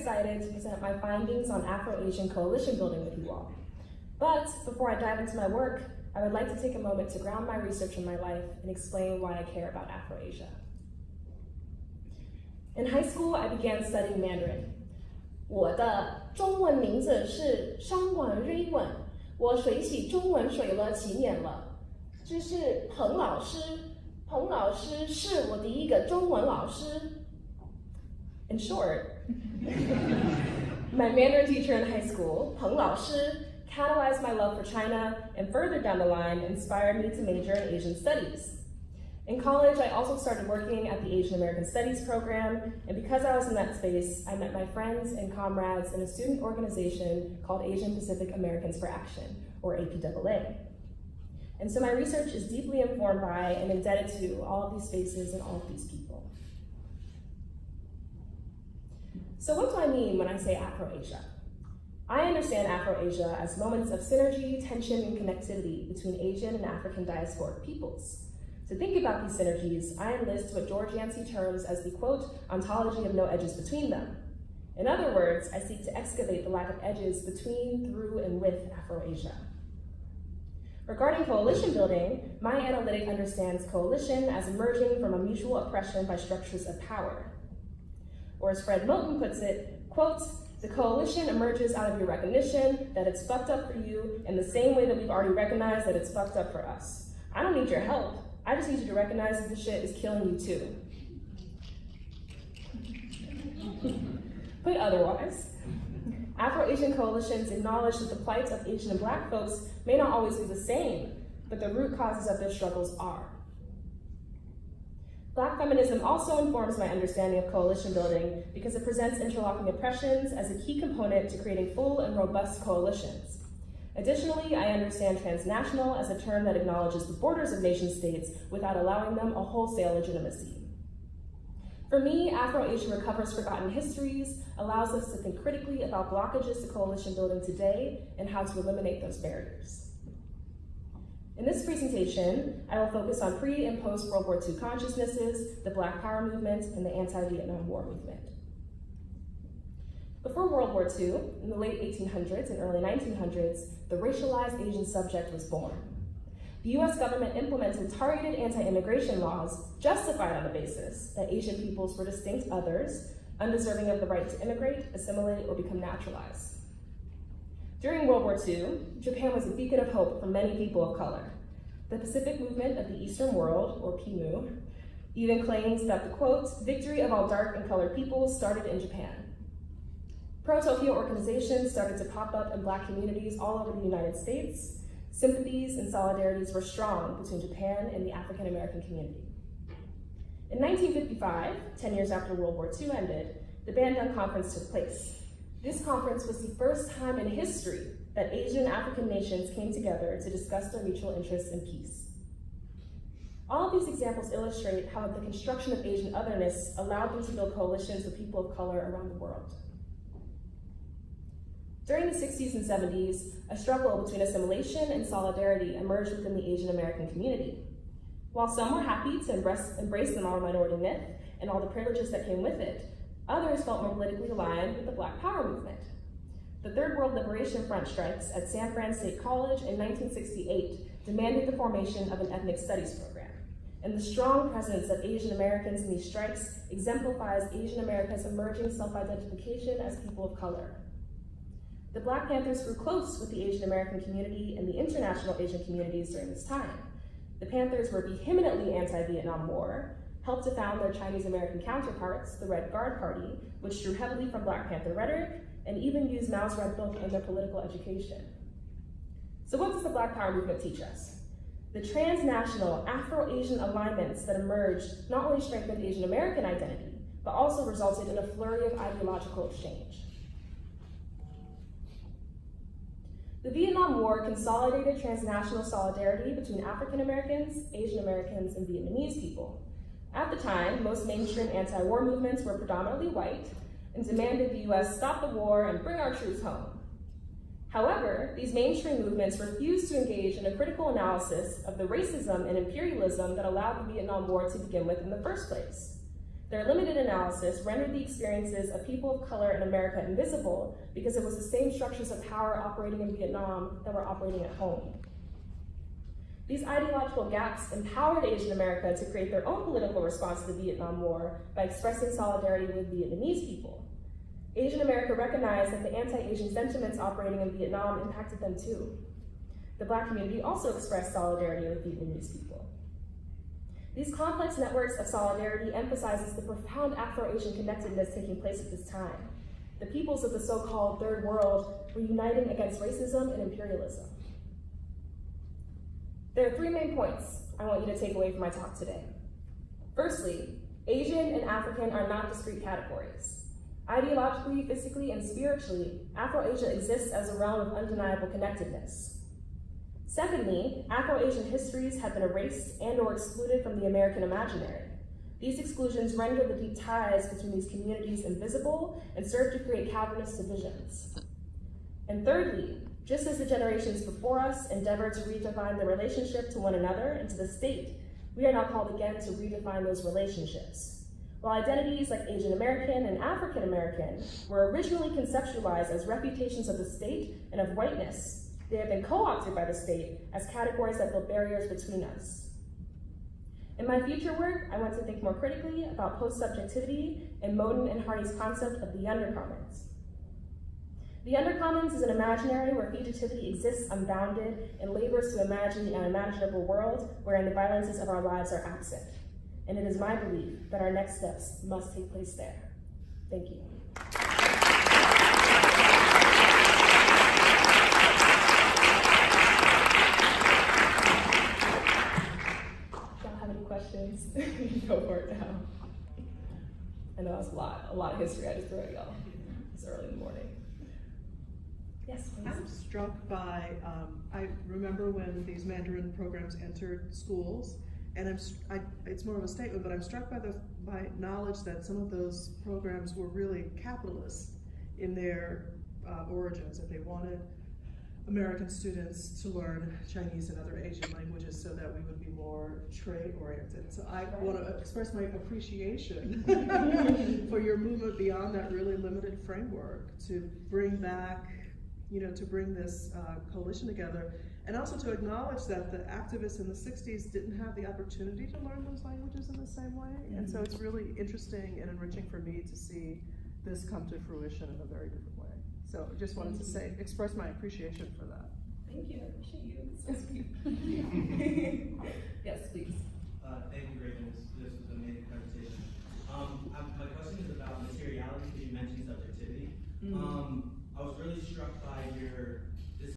excited to present my findings on Afro-Asian coalition building with you all. But before I dive into my work, I would like to take a moment to ground my research in my life and explain why I care about Afro-Asia. In high school, I began studying Mandarin. 我的中文名字是Shwam-Curtis Raymond，我水洗中文水了7年了。这是彭老师，彭老师是我第一个中文老师。In short, my Mandarin teacher in high school, Peng Lao Shi, catalyzed my love for China and further down the line inspired me to major in Asian studies. In college, I also started working at the Asian American Studies program, and because I was in that space, I met my friends and comrades in a student organization called Asian Pacific Americans for Action, or APAA. And so my research is deeply informed by and indebted to all of these spaces and all of these people. So what do I mean when I say Afro-Asia? I understand Afro-Asia as moments of synergy, tension, and connectivity between Asian and African diasporic peoples. To think about these synergies, I enlist what George Yancey terms as the, quote, ontology of no edges between them. In other words, I seek to excavate the lack of edges between, through, and with Afro-Asia. Regarding coalition building, my analytic understands coalition as emerging from a mutual oppression by structures of power. Or as Fred Moten puts it, quote, the coalition emerges out of your recognition that it's fucked up for you in the same way that we've already recognized that it's fucked up for us. I don't need your help. I just need you to recognize that this shit is killing you too. Put otherwise, Afro-Asian coalitions acknowledge that the plight of Asian and Black folks may not always be the same, but the root causes of their struggles are. Black feminism also informs my understanding of coalition building because it presents interlocking oppressions as a key component to creating full and robust coalitions. Additionally, I understand transnational as a term that acknowledges the borders of nation states without allowing them a wholesale legitimacy. For me, Afro-Asia recovers forgotten histories, allows us to think critically about blockages to coalition building today and how to eliminate those barriers. In this presentation, I will focus on pre- and post-World War II consciousnesses, the Black Power movement, and the anti-Vietnam War movement. Before World War II, in the late 1800s and early 1900s, the racialized Asian subject was born. The US government implemented targeted anti-immigration laws justified on the basis that Asian peoples were distinct others, undeserving of the right to immigrate, assimilate, or become naturalized. During World War II, Japan was a beacon of hope for many people of color. The Pacific Movement of the Eastern World, or PMU, even claims that the, quote, victory of all dark and colored peoples started in Japan. Pro-Tokyo organizations started to pop up in Black communities all over the United States. Sympathies and solidarities were strong between Japan and the African American community. In 1955, 10 years after World War II ended, the Bandung Conference took place. This conference was the first time in history that Asian and African nations came together to discuss their mutual interests in peace. All of these examples illustrate how the construction of Asian otherness allowed them to build coalitions of people of color around the world. During the 60s and 70s, a struggle between assimilation and solidarity emerged within the Asian American community. While some were happy to embrace the non-minority myth and all the privileges that came with it, others felt more politically aligned with the Black Power movement. The Third World Liberation Front strikes at San Fran State College in 1968 demanded the formation of an ethnic studies program, and the strong presence of Asian Americans in these strikes exemplifies Asian America's emerging self-identification as people of color. The Black Panthers grew close with the Asian American community and the international Asian communities during this time. The Panthers were vehemently anti-Vietnam War, helped to found their Chinese American counterparts, the Red Guard Party, which drew heavily from Black Panther rhetoric, and even used Mao's Red Book in their political education. So what does the Black Power movement teach us? The transnational Afro-Asian alignments that emerged not only strengthened Asian American identity, but also resulted in a flurry of ideological exchange. The Vietnam War consolidated transnational solidarity between African Americans, Asian Americans, and Vietnamese people. At the time, most mainstream anti-war movements were predominantly white and demanded the US stop the war and bring our troops home. However, these mainstream movements refused to engage in a critical analysis of the racism and imperialism that allowed the Vietnam War to begin with in the first place. Their limited analysis rendered the experiences of people of color in America invisible because it was the same structures of power operating in Vietnam that were operating at home. These ideological gaps empowered Asian America to create their own political response to the Vietnam War by expressing solidarity with Vietnamese people. Asian America recognized that the anti-Asian sentiments operating in Vietnam impacted them too. The Black community also expressed solidarity with Vietnamese people. These complex networks of solidarity emphasizes the profound Afro-Asian connectedness taking place at this time. The peoples of the so-called Third World were uniting against racism and imperialism. There are three main points I want you to take away from my talk today. Firstly, Asian and African are not discrete categories. Ideologically, physically, and spiritually, Afro-Asia exists as a realm of undeniable connectedness. Secondly, Afro-Asian histories have been erased and/or excluded from the American imaginary. These exclusions render the deep ties between these communities invisible and serve to create cavernous divisions. And thirdly, just as the generations before us endeavored to redefine the relationship to one another and to the state, we are now called again to redefine those relationships. While identities like Asian American and African American were originally conceptualized as reputations of the state and of whiteness, they have been co-opted by the state as categories that build barriers between us. In my future work, I want to think more critically about post-subjectivity and Moten and Hardy's concept of the undercommons. The undercommons is an imaginary where fugitivity exists unbounded and labors to imagine the unimaginable world wherein the violences of our lives are absent. And it is my belief that our next steps must take place there. Thank you. Y'all have any questions? Go for it now. I know that's a lot of history I just threw at y'all. It's early in the morning. Yes, please. I'm struck by, I remember when these Mandarin programs entered schools, and it's more of a statement, but I'm struck by knowledge that some of those programs were really capitalist in their origins, that they wanted American students to learn Chinese and other Asian languages so that we would be more trade-oriented. So I want to express my appreciation for your movement beyond that really limited framework to bring back, to bring this coalition together, and also to acknowledge that the activists in the 60s didn't have the opportunity to learn those languages in the same way. Mm-hmm. And so it's really interesting and enriching for me to see this come to fruition in a very different way. So I just wanted to express my appreciation for that. Thank you, I appreciate you. It's so sweet. Yes, please. Thank you, Raven. This was an amazing presentation. My question is about materiality, because you mentioned subjectivity. Mm-hmm. I was really struck by your